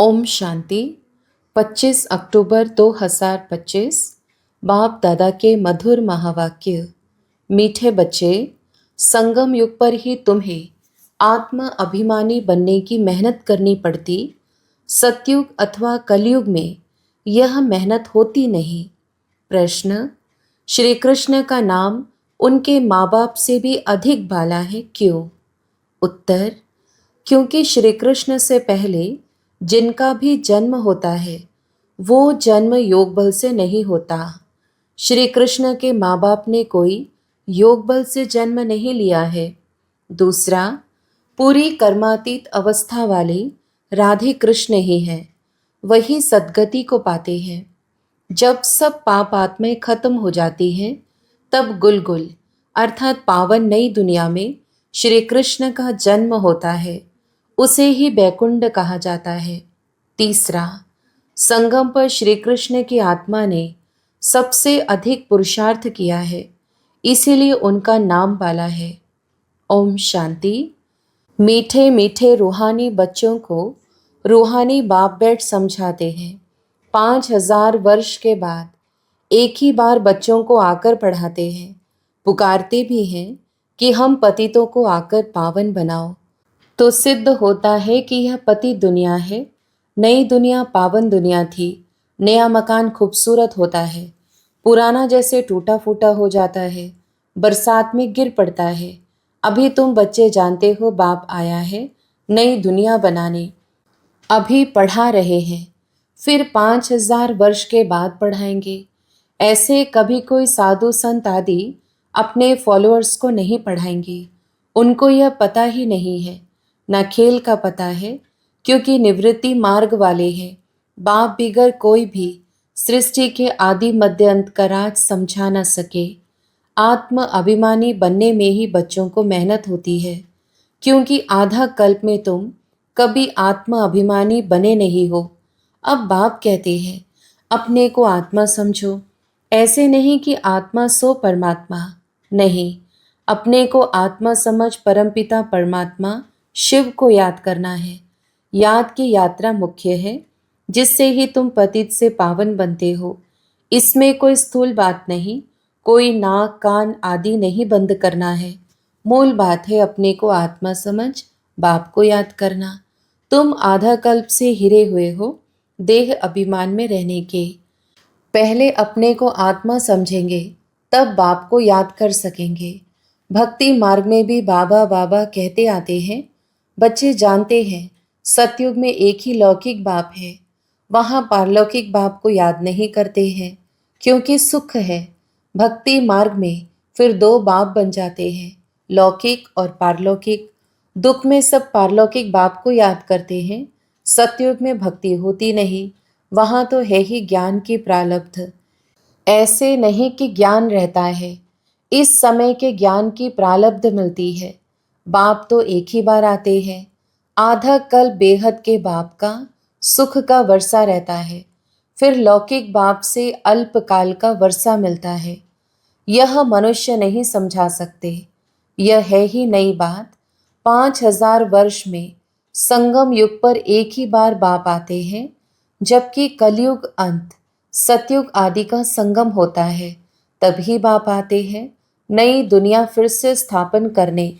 ओम शांति। 25 अक्टूबर 2025। बाप दादा के मधुर महावाक्य। मीठे बच्चे, संगम युग पर ही तुम्हें आत्म अभिमानी बनने की मेहनत करनी पड़ती। सतयुग अथवा कलयुग में यह मेहनत होती नहीं। प्रश्न: श्री कृष्ण का नाम उनके माँ बाप से भी अधिक बाला है, क्यों? उत्तर: क्योंकि श्री कृष्ण से पहले जिनका भी जन्म होता है वो जन्म योग बल से नहीं होता। श्री कृष्ण के माँ बाप ने कोई योग बल से जन्म नहीं लिया है। दूसरा, पूरी कर्मातीत अवस्था वाले राधे कृष्ण ही हैं, वही सद्गति को पाते हैं। जब सब पाप आत्माएं खत्म हो जाती हैं तब गुलगुल अर्थात पावन नई दुनिया में श्री कृष्ण का जन्म होता है, उसे ही बैकुंठ कहा जाता है। तीसरा, संगम पर श्री कृष्ण की आत्मा ने सबसे अधिक पुरुषार्थ किया है, इसीलिए उनका नाम बाला है। ओम शांति। मीठे मीठे रूहानी बच्चों को रूहानी बाप बैठ समझाते हैं। 5000 वर्ष के बाद एक ही बार बच्चों को आकर पढ़ाते हैं, पुकारते भी हैं कि हम पतितों को आकर पावन बनाओ। तो सिद्ध होता है कि यह पति दुनिया है। नई दुनिया पावन दुनिया थी। नया मकान खूबसूरत होता है, पुराना जैसे टूटा फूटा हो जाता है, बरसात में गिर पड़ता है। अभी तुम बच्चे जानते हो बाप आया है नई दुनिया बनाने, अभी पढ़ा रहे हैं, फिर 5000 वर्ष के बाद पढ़ाएंगे। ऐसे कभी कोई साधु संत आदि अपने फॉलोअर्स को नहीं पढ़ाएंगे, उनको यह पता ही नहीं है, न खेल का पता है, क्योंकि निवृत्ति मार्ग वाले हैं। बाप बिगर कोई भी सृष्टि के आदि मध्य अंत का राज समझा न सके। आत्म अभिमानी बनने में ही बच्चों को मेहनत होती है, क्योंकि आधा कल्प में तुम कभी आत्म अभिमानी बने नहीं हो। अब बाप कहते हैं अपने को आत्मा समझो। ऐसे नहीं कि आत्मा सो परमात्मा, नहीं, अपने को आत्मा समझ परमपिता परमात्मा शिव को याद करना है। याद की यात्रा मुख्य है, जिससे ही तुम पतित से पावन बनते हो। इसमें कोई स्थूल बात नहीं, कोई नाक कान आदि नहीं बंद करना है। मूल बात है अपने को आत्मा समझ बाप को याद करना। तुम आधा कल्प से हिरे हुए हो देह अभिमान में रहने के। पहले अपने को आत्मा समझेंगे तब बाप को याद कर सकेंगे। भक्ति मार्ग में भी बाबा बाबा कहते आते हैं। बच्चे जानते हैं सतयुग में एक ही लौकिक बाप है, वहाँ पारलौकिक बाप को याद नहीं करते हैं, क्योंकि सुख है। भक्ति मार्ग में फिर दो बाप बन जाते हैं, लौकिक और पारलौकिक। दुख में सब पारलौकिक बाप को याद करते हैं। सतयुग में भक्ति होती नहीं, वहाँ तो है ही ज्ञान की प्रालब्ध। ऐसे नहीं कि ज्ञान रहता है, इस समय के ज्ञान की प्रालब्ध मिलती है। बाप तो एक ही बार आते हैं। आधा कल बेहद के बाप का सुख का वर्षा रहता है, फिर लौकिक बाप से अल्पकाल का वर्षा मिलता है। यह मनुष्य नहीं समझा सकते। यह है ही नई बात। 5000 वर्ष में संगम युग पर एक ही बार बाप आते हैं, जबकि कलयुग अंत सतयुग आदि का संगम होता है, तभी बाप आते हैं नई दुनिया फिर से स्थापन करने।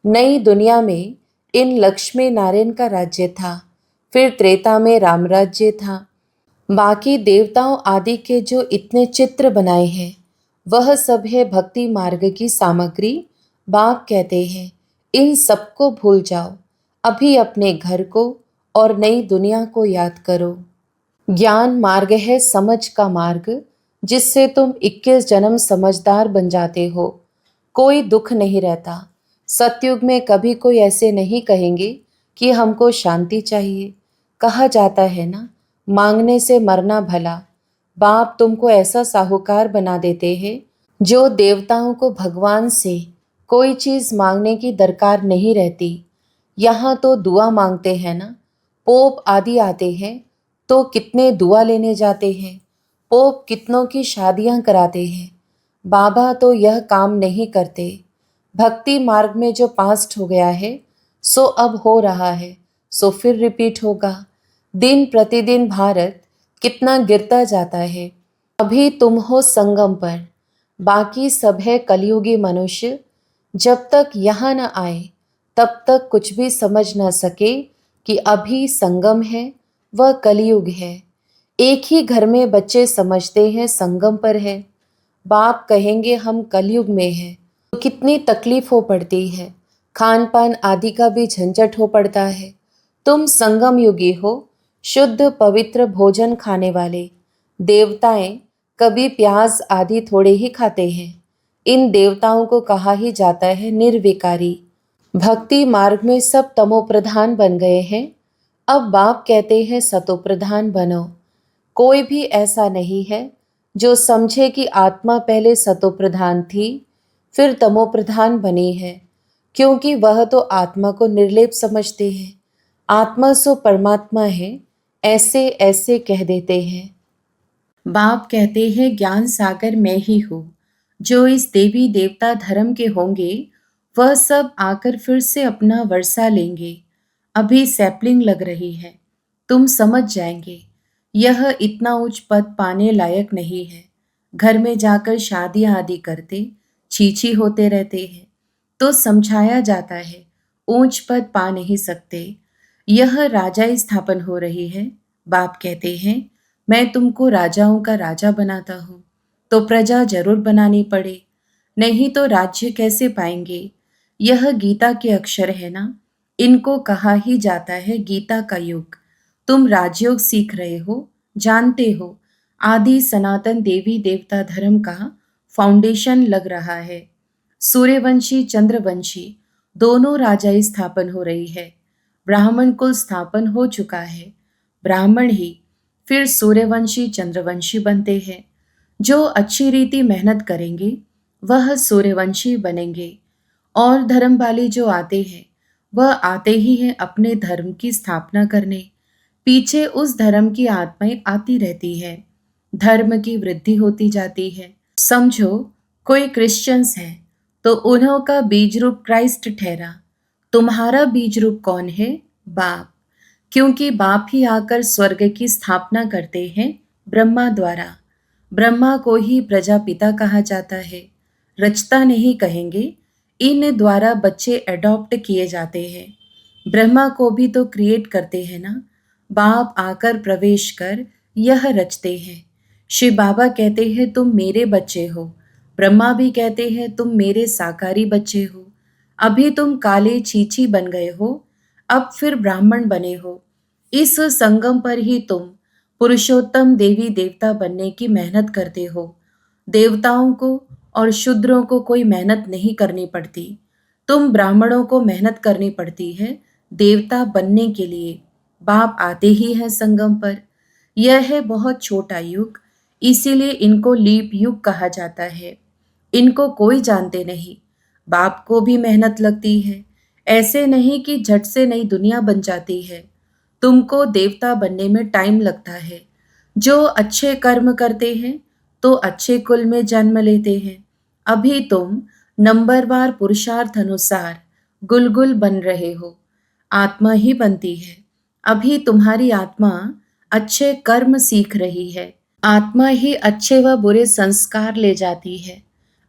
नई दुनिया में इन लक्ष्मी नारायण का राज्य था, फिर त्रेता में राम राज्य था। बाकी देवताओं आदि के जो इतने चित्र बनाए हैं वह सब है भक्ति मार्ग की सामग्री। बाप कहते हैं इन सबको भूल जाओ, अभी अपने घर को और नई दुनिया को याद करो। ज्ञान मार्ग है समझ का मार्ग, जिससे तुम 21 जन्म समझदार बन जाते हो। कोई दुख नहीं रहता। सतयुग में कभी कोई ऐसे नहीं कहेंगे कि हमको शांति चाहिए। कहा जाता है ना, मांगने से मरना भला। बाप तुमको ऐसा साहूकार बना देते हैं जो देवताओं को भगवान से कोई चीज़ मांगने की दरकार नहीं रहती। यहाँ तो दुआ मांगते हैं ना। पोप आदि आते हैं तो कितने दुआ लेने जाते हैं। पोप कितनों की शादियाँ कराते हैं। बाबा तो यह काम नहीं करते। भक्ति मार्ग में जो पास्ट हो गया है सो अब हो रहा है, सो फिर रिपीट होगा। दिन प्रतिदिन भारत कितना गिरता जाता है। अभी तुम हो संगम पर, बाकी सब है कलयुगी मनुष्य। जब तक यहाँ न आए तब तक कुछ भी समझ न सके कि अभी संगम है वह कलयुग है। एक ही घर में बच्चे समझते हैं संगम पर है, बाप कहेंगे हम कलयुग में हैं, तो कितनी तकलीफ हो पड़ती है, खान पान आदि का भी झंझट हो पड़ता है। तुम संगम युगी हो, शुद्ध पवित्र भोजन खाने वाले। देवताएं कभी प्याज आदि थोड़े ही खाते हैं। इन देवताओं को कहा ही जाता है निर्विकारी। भक्ति मार्ग में सब तमोप्रधान बन गए हैं। अब बाप कहते हैं सतोप्रधान बनो। कोई भी ऐसा नहीं है जो समझे कि आत्मा पहले सतोप्रधान थी फिर तमोप्रधान बनी है, क्योंकि वह तो आत्मा को निर्लेप समझते हैं। आत्मा सो परमात्मा है, ऐसे ऐसे कह देते हैं। बाप कहते हैं ज्ञान सागर मैं ही हूँ। जो इस देवी देवता धर्म के होंगे वह सब आकर फिर से अपना वर्षा लेंगे। अभी सैपलिंग लग रही है, तुम समझ जाएंगे। यह इतना उच्च पद पाने लायक नहीं है। घर में जाकर शादियां आदि करते छीछी होते रहते हैं, तो समझाया जाता है ऊंच पद पा नहीं सकते। यह राजा स्थापन हो रही है। बाप कहते हैं मैं तुमको राजाओं का राजा बनाता हूँ, तो प्रजा जरूर बनानी पड़े, नहीं तो राज्य कैसे पाएंगे। यह गीता के अक्षर है ना, इनको कहा ही जाता है गीता का युग। तुम राजयोग सीख रहे हो, जानते हो आदि सनातन देवी देवता धर्म का फाउंडेशन लग रहा है। सूर्यवंशी चंद्रवंशी दोनों राजाई स्थापन हो रही है। ब्राह्मण कुल स्थापन हो चुका है। ब्राह्मण ही फिर सूर्यवंशी चंद्रवंशी बनते हैं। जो अच्छी रीति मेहनत करेंगे वह सूर्यवंशी बनेंगे। और धर्म वाले जो आते हैं वह आते ही हैं अपने धर्म की स्थापना करने। पीछे उस धर्म की आत्माएं आती रहती है, धर्म की वृद्धि होती जाती है। समझो कोई क्रिश्चियंस है तो उन्हों का बीज रूप क्राइस्ट ठहरा। तुम्हारा बीज रूप कौन है? बाप। क्योंकि बाप ही आकर स्वर्ग की स्थापना करते हैं ब्रह्मा द्वारा। ब्रह्मा को ही प्रजापिता कहा जाता है, रचता नहीं कहेंगे। इन द्वारा बच्चे अडॉप्ट किए जाते हैं। ब्रह्मा को भी तो क्रिएट करते हैं ना। बाप आकर प्रवेश कर यह रचते हैं। शिव बाबा कहते हैं तुम मेरे बच्चे हो। ब्रह्मा भी कहते हैं तुम मेरे साकारी बच्चे हो। अभी तुम काले छीछी बन गए हो, अब फिर ब्राह्मण बने हो। इस संगम पर ही तुम पुरुषोत्तम देवी देवता बनने की मेहनत करते हो। देवताओं को और शूद्रों को कोई मेहनत नहीं करनी पड़ती। तुम ब्राह्मणों को मेहनत करनी पड़ती है देवता बनने के लिए। बाप आते ही हैं संगम पर। यह है बहुत छोटा युग, इसीलिए इनको लीप युग कहा जाता है। इनको कोई जानते नहीं। बाप को भी मेहनत लगती है। ऐसे नहीं कि झट से नई दुनिया बन जाती है। तुमको देवता बनने में टाइम लगता है। जो अच्छे कर्म करते हैं तो अच्छे कुल में जन्म लेते हैं। अभी तुम नंबरवार पुरुषार्थ अनुसार गुलगुल बन रहे हो। आत्मा ही बनती है। अभी तुम्हारी आत्मा अच्छे कर्म सीख रही है। आत्मा ही अच्छे व बुरे संस्कार ले जाती है।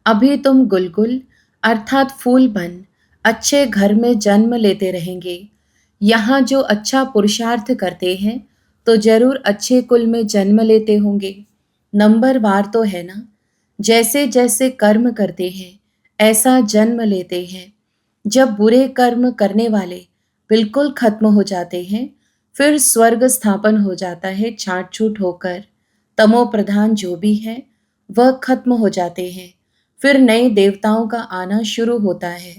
अभी तुम गुलगुल अर्थात फूल बन अच्छे घर में जन्म लेते रहेंगे। यहाँ जो अच्छा पुरुषार्थ करते हैं तो जरूर अच्छे कुल में जन्म लेते होंगे। नंबरवार तो है ना, जैसे जैसे कर्म करते हैं ऐसा जन्म लेते हैं। जब बुरे कर्म करने वाले बिल्कुल खत्म हो जाते हैं फिर स्वर्ग स्थापन हो जाता है छाट छूट होकर। तमो प्रधान जो भी है वह खत्म हो जाते हैं, फिर नए देवताओं का आना शुरू होता है।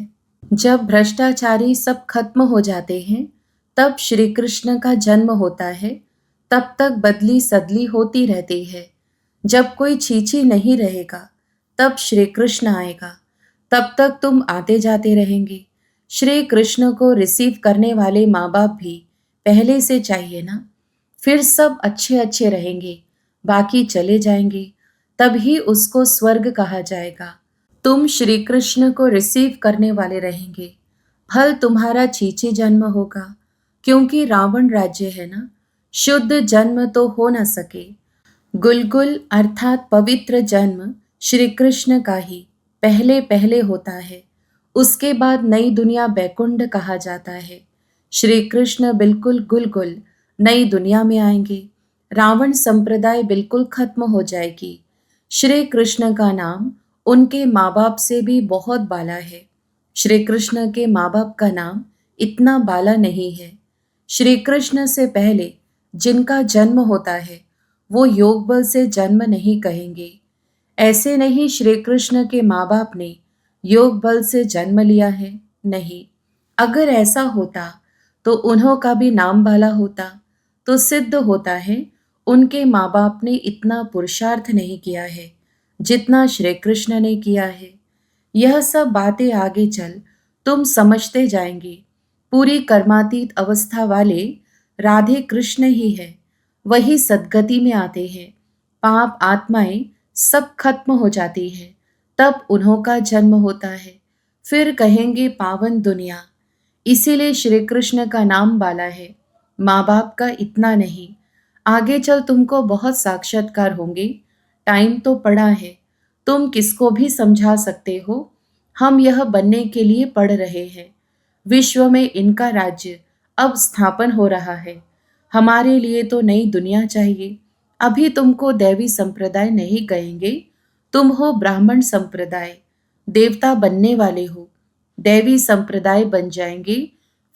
जब भ्रष्टाचारी सब खत्म हो जाते हैं तब श्री कृष्ण का जन्म होता है। तब तक बदली सदली होती रहती है। जब कोई छीछी नहीं रहेगा तब श्री कृष्ण आएगा। तब तक तुम आते जाते रहेंगे। श्री कृष्ण को रिसीव करने वाले माँ बाप भी पहले से चाहिए ना। फिर सब अच्छे अच्छे रहेंगे, बाकी चले जाएंगे, तभी उसको स्वर्ग कहा जाएगा। तुम श्री कृष्ण को रिसीव करने वाले रहेंगे। फल तुम्हारा छीछी जन्म होगा, क्योंकि रावण राज्य है ना। शुद्ध जन्म तो हो न सके। गुलगुल अर्थात पवित्र जन्म श्री कृष्ण का ही पहले पहले होता है। उसके बाद नई दुनिया बैकुंठ कहा जाता है। श्री कृष्ण बिल्कुल गुलगुल नई दुनिया में आएंगे। रावण संप्रदाय बिल्कुल खत्म हो जाएगी। श्री कृष्ण का नाम उनके माँ बाप से भी बहुत बाला है। श्री कृष्ण के माँ बाप का नाम इतना बाला नहीं है। श्री कृष्ण से पहले जिनका जन्म होता है वो योग बल से जन्म नहीं कहेंगे। ऐसे नहीं श्री कृष्ण के माँ बाप ने योग बल से जन्म लिया है, नहीं। अगर ऐसा होता तो उन्हों का भी नाम बाला होता। तो सिद्ध होता है उनके माँ बाप ने इतना पुरुषार्थ नहीं किया है जितना श्री कृष्ण ने किया है। यह सब बातें आगे चल तुम समझते जाएंगे। पूरी कर्मातीत अवस्था वाले राधे कृष्ण ही है, वही सद्गति में आते हैं। पाप आत्माएं सब खत्म हो जाती है, तब उन्हों का जन्म होता है। फिर कहेंगे पावन दुनिया। इसीलिए श्री कृष्ण का नाम बाला है, माँ बाप का इतना नहीं। आगे चल तुमको बहुत साक्षात्कार होंगे। टाइम तो पड़ा है, तुम किसको भी समझा सकते हो। हम यह बनने के लिए पढ़ रहे हैं। विश्व में इनका राज्य अब स्थापन हो रहा है। हमारे लिए तो नई दुनिया चाहिए। अभी तुमको दैवी संप्रदाय नहीं कहेंगे, तुम हो ब्राह्मण संप्रदाय। देवता बनने वाले हो, दैवी संप्रदाय बन जाएंगे।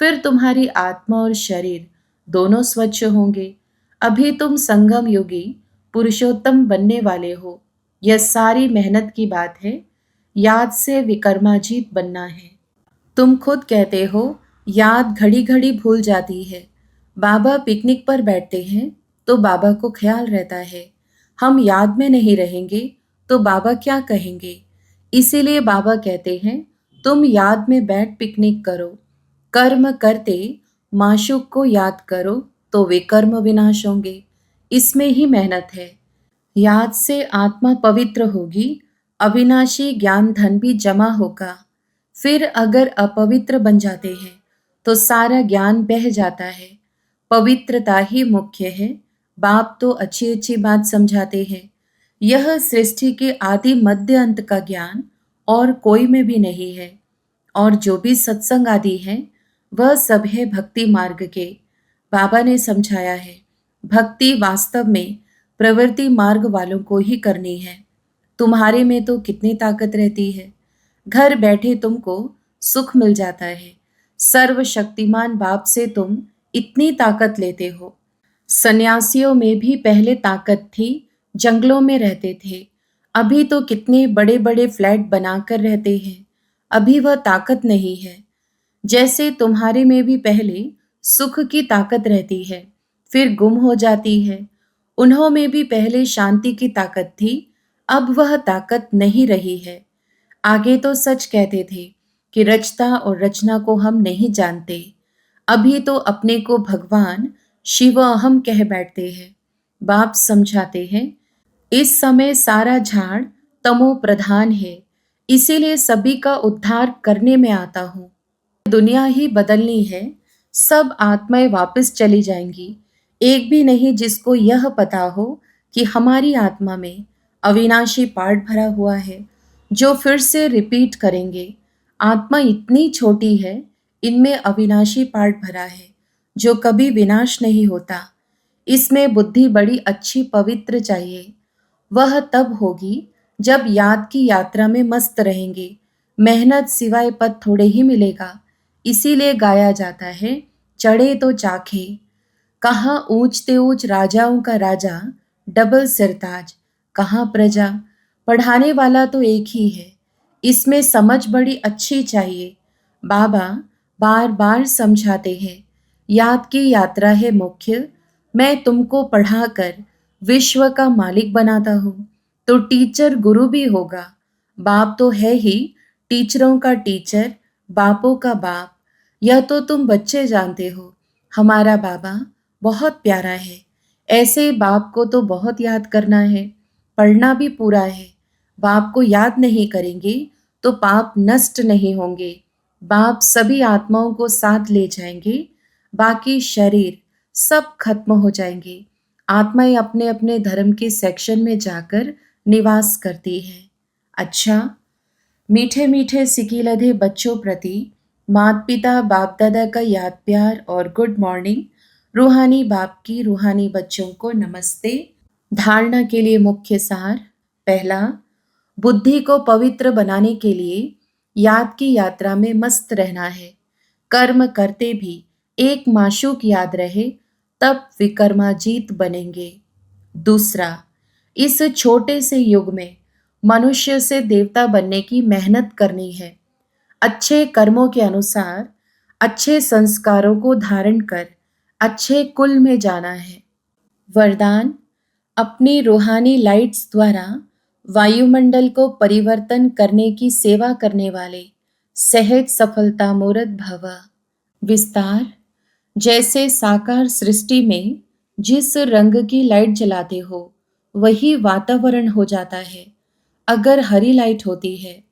फिर तुम्हारी आत्मा और शरीर दोनों स्वच्छ होंगे। अभी तुम संगम योगी पुरुषोत्तम बनने वाले हो। यह सारी मेहनत की बात है। याद से विकर्माजीत बनना है। तुम खुद कहते हो याद घड़ी घड़ी भूल जाती है। बाबा पिकनिक पर बैठते हैं तो बाबा को ख्याल रहता है। हम याद में नहीं रहेंगे तो बाबा क्या कहेंगे। इसीलिए बाबा कहते हैं तुम याद में बैठ पिकनिक करो। कर्म करते माशूक को याद करो तो वे कर्म विनाश होंगे। इसमें ही मेहनत है। याद से आत्मा पवित्र होगी, अविनाशी ज्ञान धन भी जमा होगा। फिर अगर अपवित्र बन जाते हैं तो सारा ज्ञान बह जाता है। पवित्रता ही मुख्य है। बाप तो अच्छी अच्छी बात समझाते हैं। यह सृष्टि के आदि मध्य अंत का ज्ञान और कोई में भी नहीं है। और जो भी सत्संग आदि है वह सब है भक्ति मार्ग के। बाबा ने समझाया है भक्ति वास्तव में प्रवृत्ति मार्ग वालों को ही करनी है। तुम्हारे में तो कितनी ताकत रहती है। घर बैठे तुमको सुख मिल जाता है। सर्वशक्तिमान बाप से तुम इतनी ताकत लेते हो। सन्यासियों में भी पहले ताकत थी, जंगलों में रहते थे। अभी तो कितने बड़े बड़े फ्लैट बनाकर रहते हैं। अभी वह ताकत नहीं है। जैसे तुम्हारे में भी पहले सुख की ताकत रहती है, फिर गुम हो जाती है। उन्हों में भी पहले शांति की ताकत थी, अब वह ताकत नहीं रही है। आगे तो सच कहते थे कि रचता और रचना को हम नहीं जानते। अभी तो अपने को भगवान शिव अहम कह बैठते हैं। बाप समझाते हैं इस समय सारा झाड़ तमो प्रधान है, इसीलिए सभी का उद्धार करने में आता हूँ। दुनिया ही बदलनी है। सब आत्माएं वापस चली जाएंगी। एक भी नहीं जिसको यह पता हो कि हमारी आत्मा में अविनाशी पार्ट भरा हुआ है जो फिर से रिपीट करेंगे। आत्मा इतनी छोटी है, इनमें अविनाशी पार्ट भरा है जो कभी विनाश नहीं होता। इसमें बुद्धि बड़ी अच्छी पवित्र चाहिए। वह तब होगी जब याद की यात्रा में मस्त रहेंगे। मेहनत सिवाय पद थोड़े ही मिलेगा। इसीलिए गाया जाता है चढ़े तो चाखे। कहाँ ऊंचते ऊंच राजाओं का राजा, डबल सिरताज, कहाँ प्रजा। पढ़ाने वाला तो एक ही है। इसमें समझ बड़ी अच्छी चाहिए। बाबा बार बार समझाते हैं याद की यात्रा है मुख्य। मैं तुमको पढ़ाकर विश्व का मालिक बनाता हूँ तो टीचर गुरु भी होगा। बाप तो है ही टीचरों का टीचर, बापों का बाप। यह तो तुम बच्चे जानते हो। हमारा बाबा बहुत प्यारा है। ऐसे बाप को तो बहुत याद करना है, पढ़ना भी पूरा है। बाप को याद नहीं करेंगे तो पाप नष्ट नहीं होंगे। बाप सभी आत्माओं को साथ ले जाएंगे। बाकी शरीर सब खत्म हो जाएंगे। आत्माएं अपने अपने धर्म के सेक्शन में जाकर निवास करती हैं। अच्छा, मीठे मीठे सिकीलधे बच्चों प्रति माता पिता बाप दादा का याद प्यार और गुड मॉर्निंग। रूहानी बाप की रूहानी बच्चों को नमस्ते। धारणा के लिए मुख्य सार। पहला, बुद्धि को पवित्र बनाने के लिए याद की यात्रा में मस्त रहना है। कर्म करते भी एक माशूक याद रहे, तब विकर्माजीत बनेंगे। दूसरा, इस छोटे से युग में मनुष्य से देवता बनने की मेहनत करनी है। अच्छे कर्मों के अनुसार अच्छे संस्कारों को धारण कर अच्छे कुल में जाना है। वरदान, अपनी रूहानी लाइट्स द्वारा वायुमंडल को परिवर्तन करने की सेवा करने वाले सहज सफलता मूर्त भव। विस्तार, जैसे साकार सृष्टि में जिस रंग की लाइट जलाते हो वही वातावरण हो जाता है। अगर हरी लाइट होती है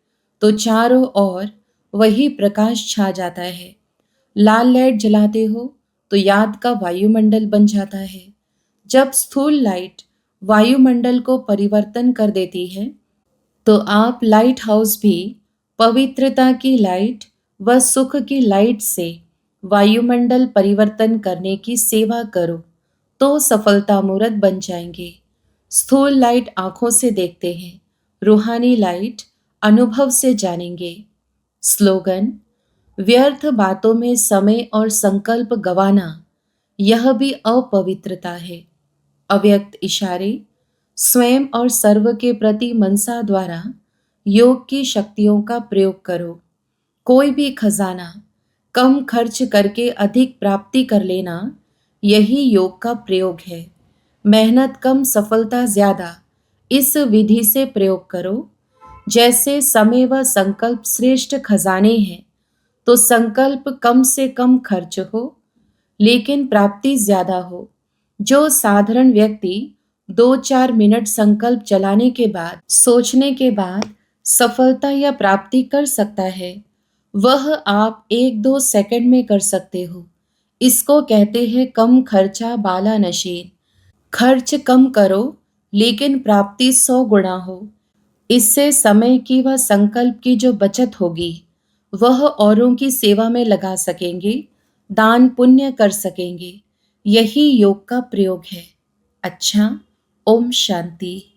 तो चारों ओर वही प्रकाश छा जाता है। लाल लाइट जलाते हो तो याद का वायुमंडल बन जाता है। जब स्थूल लाइट वायुमंडल को परिवर्तन कर देती है तो आप लाइट हाउस भी पवित्रता की लाइट व सुख की लाइट से वायुमंडल परिवर्तन करने की सेवा करो तो सफलता मूर्त बन जाएंगे। स्थूल लाइट आंखों से देखते हैं, रूहानी लाइट अनुभव से जानेंगे। स्लोगन, व्यर्थ बातों में समय और संकल्प गवाना यह भी अपवित्रता है। अव्यक्त इशारे, स्वयं और सर्व के प्रति मनसा द्वारा योग की शक्तियों का प्रयोग करो। कोई भी खजाना कम खर्च करके अधिक प्राप्ति कर लेना, यही योग का प्रयोग है। मेहनत कम सफलता ज्यादा, इस विधि से प्रयोग करो। जैसे समय व संकल्प श्रेष्ठ खजाने हैं, तो संकल्प कम से कम खर्च हो लेकिन प्राप्ति ज्यादा हो। जो साधारण व्यक्ति 2-4 मिनट संकल्प चलाने के बाद सोचने के बाद सफलता या प्राप्ति कर सकता है, वह आप 1-2 सेकंड में कर सकते हो। इसको कहते हैं कम खर्चा बाला नशीन। खर्च कम करो लेकिन प्राप्ति 100 गुना हो। इससे समय की व संकल्प की जो बचत होगी वह औरों की सेवा में लगा सकेंगे, दान पुण्य कर सकेंगे। यही योग का प्रयोग है। अच्छा, ओम शांति।